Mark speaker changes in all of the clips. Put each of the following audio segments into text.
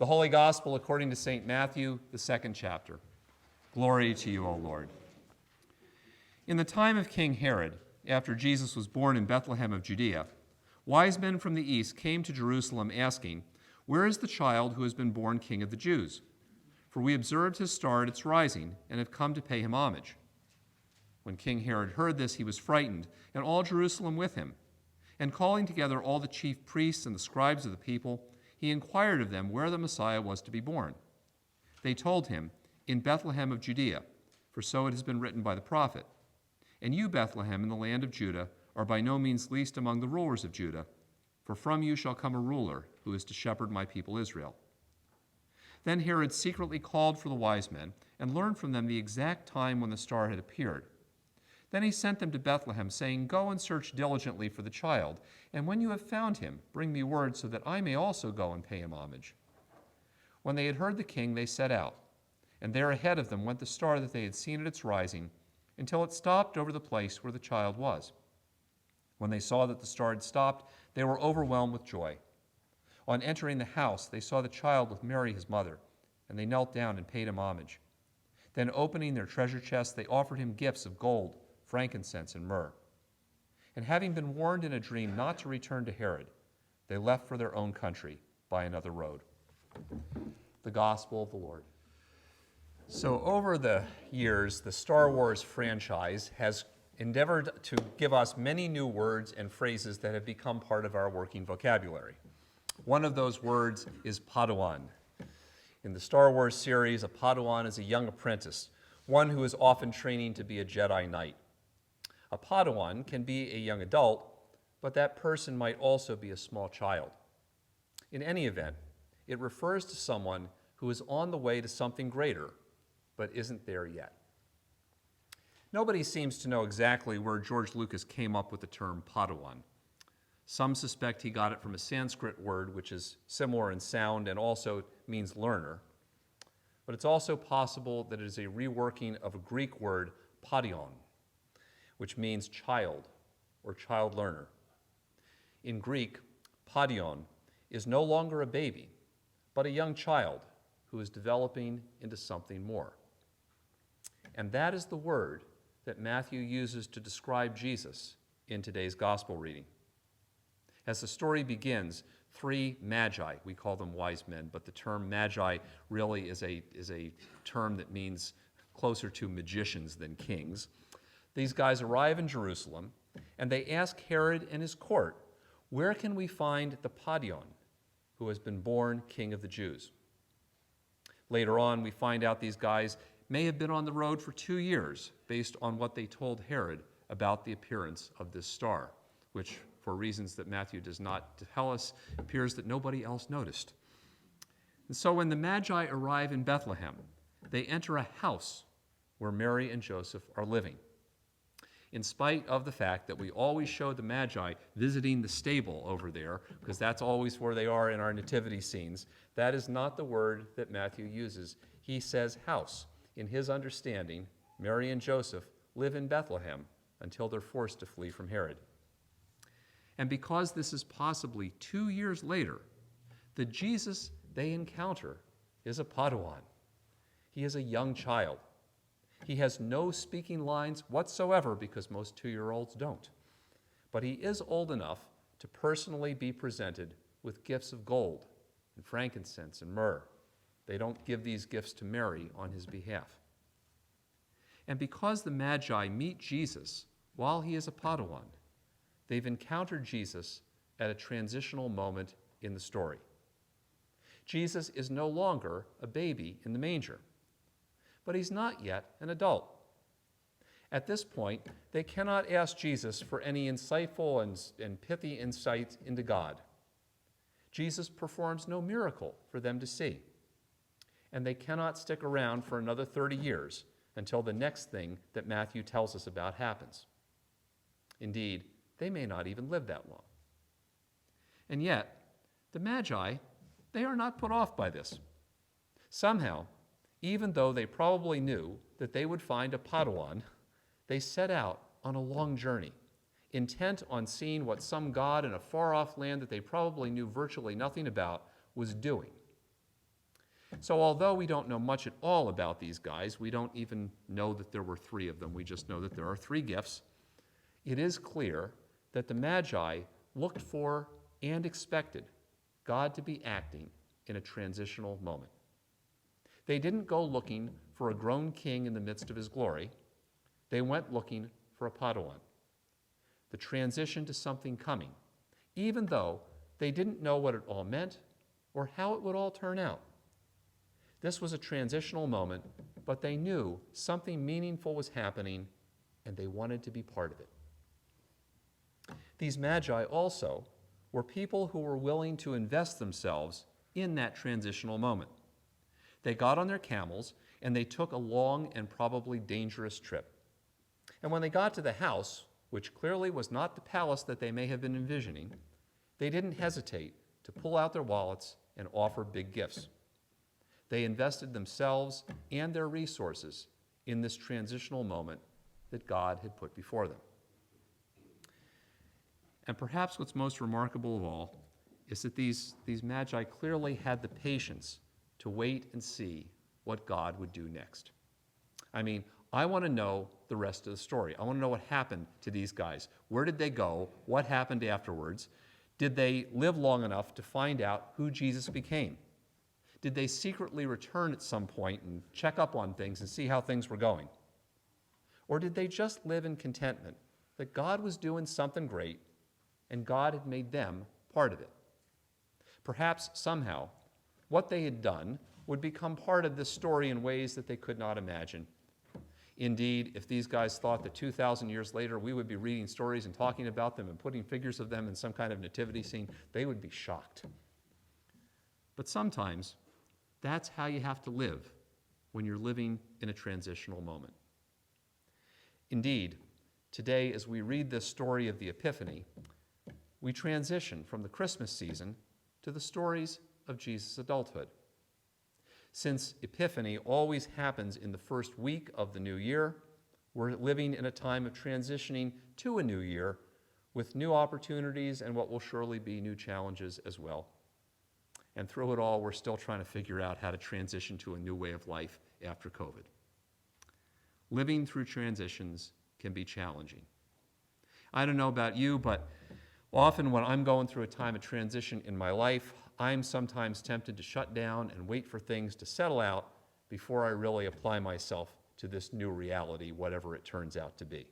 Speaker 1: The Holy Gospel according to St. Matthew, the 2nd chapter. Glory to you, O Lord. In the time of King Herod, after Jesus was born in Bethlehem of Judea, wise men from the east came to Jerusalem asking, "Where is the child who has been born King of the Jews? For we observed his star at its rising and have come to pay him homage." When King Herod heard this, he was frightened, and all Jerusalem with him. And calling together all the chief priests and the scribes of the people, he inquired of them where the Messiah was to be born. They told him, "In Bethlehem of Judea, for so it has been written by the prophet. And you, Bethlehem, in the land of Judah, are by no means least among the rulers of Judah, for from you shall come a ruler who is to shepherd my people Israel." Then Herod secretly called for the wise men and learned from them the exact time when the star had appeared. Then he sent them to Bethlehem, saying, "Go and search diligently for the child, and when you have found him, bring me word so that I may also go and pay him homage." When they had heard the king, they set out, and there ahead of them went the star that they had seen at its rising, until it stopped over the place where the child was. When they saw that the star had stopped, they were overwhelmed with joy. On entering the house, they saw the child with Mary his mother, and they knelt down and paid him homage. Then opening their treasure chests, they offered him gifts of gold, frankincense, and myrrh. And having been warned in a dream not to return to Herod, they left for their own country by another road. The Gospel of the Lord. So over the years, the Star Wars franchise has endeavored to give us many new words and phrases that have become part of our working vocabulary. One of those words is Padawan. In the Star Wars series, a Padawan is a young apprentice, one who is often training to be a Jedi Knight. A Padawan can be a young adult, but that person might also be a small child. In any event, it refers to someone who is on the way to something greater, but isn't there yet. Nobody seems to know exactly where George Lucas came up with the term Padawan. Some suspect he got it from a Sanskrit word which is similar in sound and also means learner. But it's also possible that it is a reworking of a Greek word, padion, which means child or child learner. In Greek, padion is no longer a baby, but a young child who is developing into something more. And that is the word that Matthew uses to describe Jesus in today's gospel reading. As the story begins, three magi, we call them wise men, but the term magi really is a term that means closer to magicians than kings. These guys arrive in Jerusalem, and they ask Herod and his court, "Where can we find the Padion, who has been born King of the Jews?" Later on, we find out these guys may have been on the road for 2 years, based on what they told Herod about the appearance of this star, which, for reasons that Matthew does not tell us, appears that nobody else noticed. And so when the Magi arrive in Bethlehem, they enter a house where Mary and Joseph are living. In spite of the fact that we always show the Magi visiting the stable over there, because that's always where they are in our nativity scenes, that is not the word that Matthew uses. He says house. In his understanding, Mary and Joseph live in Bethlehem until they're forced to flee from Herod. And because this is possibly 2 years later, the Jesus they encounter is a Padawan. He is a young child. He has no speaking lines whatsoever because most 2-year-olds don't. But he is old enough to personally be presented with gifts of gold and frankincense and myrrh. They don't give these gifts to Mary on his behalf. And because the Magi meet Jesus while he is a Padawan, they've encountered Jesus at a transitional moment in the story. Jesus is no longer a baby in the manger, but he's not yet an adult. At this point, they cannot ask Jesus for any insightful and pithy insight into God. Jesus performs no miracle for them to see, and they cannot stick around for another 30 years until the next thing that Matthew tells us about happens. Indeed, they may not even live that long. And yet, the Magi, they are not put off by this. Somehow, even though they probably knew that they would find a Padawan, they set out on a long journey, intent on seeing what some god in a far-off land that they probably knew virtually nothing about was doing. So although we don't know much at all about these guys, we don't even know that there were three of them. We just know that there are three gifts. It is clear that the Magi looked for and expected God to be acting in a transitional moment. They didn't go looking for a grown king in the midst of his glory. They went looking for a Padawan, the transition to something coming, even though they didn't know what it all meant or how it would all turn out. This was a transitional moment, but they knew something meaningful was happening, and they wanted to be part of it. These Magi also were people who were willing to invest themselves in that transitional moment. They got on their camels, and they took a long and probably dangerous trip. And when they got to the house, which clearly was not the palace that they may have been envisioning, they didn't hesitate to pull out their wallets and offer big gifts. They invested themselves and their resources in this transitional moment that God had put before them. And perhaps what's most remarkable of all is that these Magi clearly had the patience to wait and see what God would do next. I mean, I want to know the rest of the story. I want to know what happened to these guys. Where did they go? What happened afterwards? Did they live long enough to find out who Jesus became? Did they secretly return at some point and check up on things and see how things were going? Or did they just live in contentment that God was doing something great and God had made them part of it? Perhaps somehow what they had done would become part of this story in ways that they could not imagine. Indeed, if these guys thought that 2,000 years later we would be reading stories and talking about them and putting figures of them in some kind of nativity scene, they would be shocked. But sometimes that's how you have to live when you're living in a transitional moment. Indeed, today as we read this story of the Epiphany, we transition from the Christmas season to the stories of Jesus' adulthood. Since Epiphany always happens in the first week of the new year, we're living in a time of transitioning to a new year with new opportunities and what will surely be new challenges as well. And through it all, we're still trying to figure out how to transition to a new way of life after COVID. Living through transitions can be challenging. I don't know about you, but often when I'm going through a time of transition in my life, I'm sometimes tempted to shut down and wait for things to settle out before I really apply myself to this new reality, whatever it turns out to be.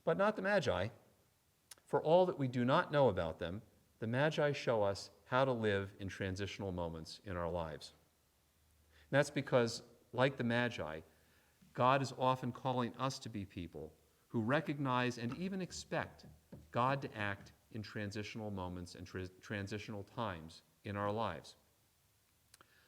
Speaker 1: But not the Magi. For all that we do not know about them, the Magi show us how to live in transitional moments in our lives. And that's because, like the Magi, God is often calling us to be people who recognize and even expect God to act in transitional moments and transitional times in our lives.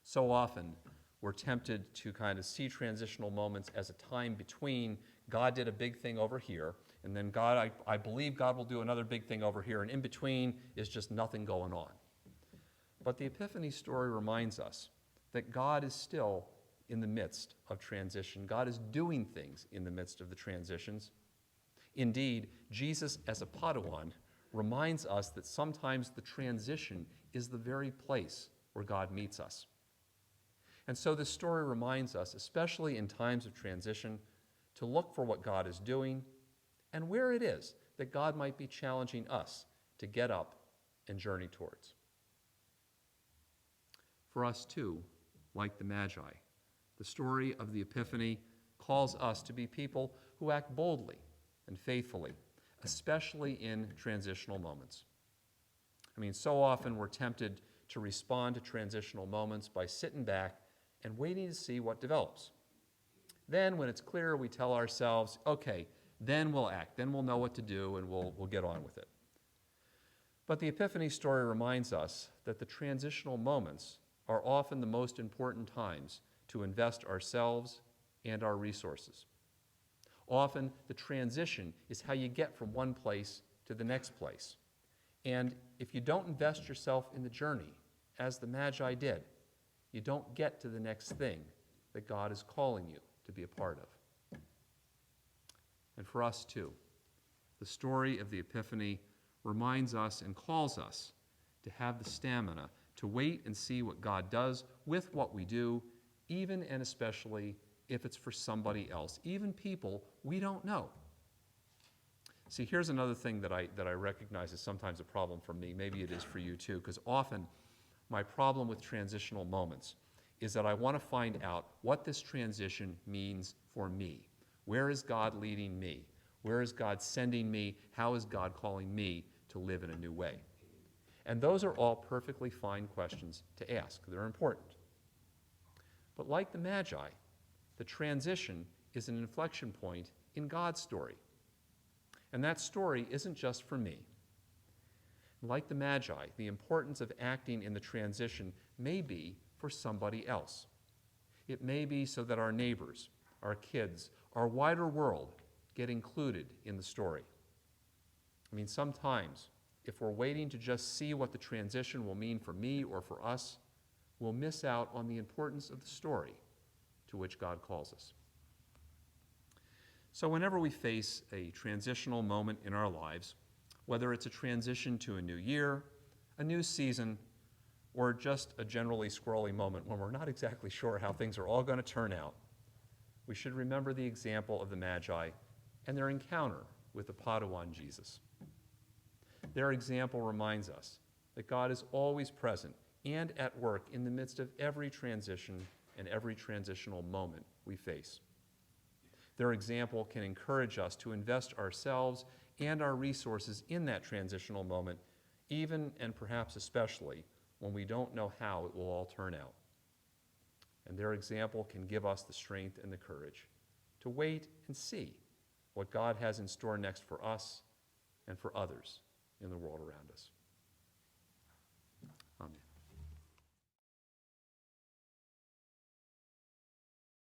Speaker 1: So often, we're tempted to kind of see transitional moments as a time between God did a big thing over here, and then I believe God will do another big thing over here, and in between is just nothing going on. But the Epiphany story reminds us that God is still in the midst of transition. God is doing things in the midst of the transitions. Indeed, Jesus as a Padawan reminds us that sometimes the transition is the very place where God meets us. And so this story reminds us, especially in times of transition, to look for what God is doing and where it is that God might be challenging us to get up and journey towards. For us too, like the Magi, the story of the Epiphany calls us to be people who act boldly and faithfully, especially in transitional moments. I mean, so often we're tempted to respond to transitional moments by sitting back and waiting to see what develops. Then, when it's clear, we tell ourselves, okay, then we'll act, then we'll know what to do, and we'll get on with it. But the Epiphany story reminds us that the transitional moments are often the most important times to invest ourselves and our resources. Often, the transition is how you get from one place to the next place. And if you don't invest yourself in the journey, as the Magi did, you don't get to the next thing that God is calling you to be a part of. And for us too, the story of the Epiphany reminds us and calls us to have the stamina to wait and see what God does with what we do, even and especially if it's for somebody else, even people we don't know. See, here's another thing that I recognize is sometimes a problem for me. Maybe it is for you too, because often my problem with transitional moments is that I want to find out what this transition means for me. Where is God leading me? Where is God sending me? How is God calling me to live in a new way? And those are all perfectly fine questions to ask. They're important. But like the Magi, the transition is an inflection point in God's story. And that story isn't just for me. Like the Magi, the importance of acting in the transition may be for somebody else. It may be so that our neighbors, our kids, our wider world get included in the story. I mean, sometimes, if we're waiting to just see what the transition will mean for me or for us, we'll miss out on the importance of the story to which God calls us. So whenever we face a transitional moment in our lives, whether it's a transition to a new year, a new season, or just a generally squirrely moment when we're not exactly sure how things are all going to turn out, we should remember the example of the Magi and their encounter with the Padawan Jesus. Their example reminds us that God is always present and at work in the midst of every transition and every transitional moment we face. Their example can encourage us to invest ourselves and our resources in that transitional moment, even and perhaps especially when we don't know how it will all turn out. And their example can give us the strength and the courage to wait and see what God has in store next for us and for others in the world around us.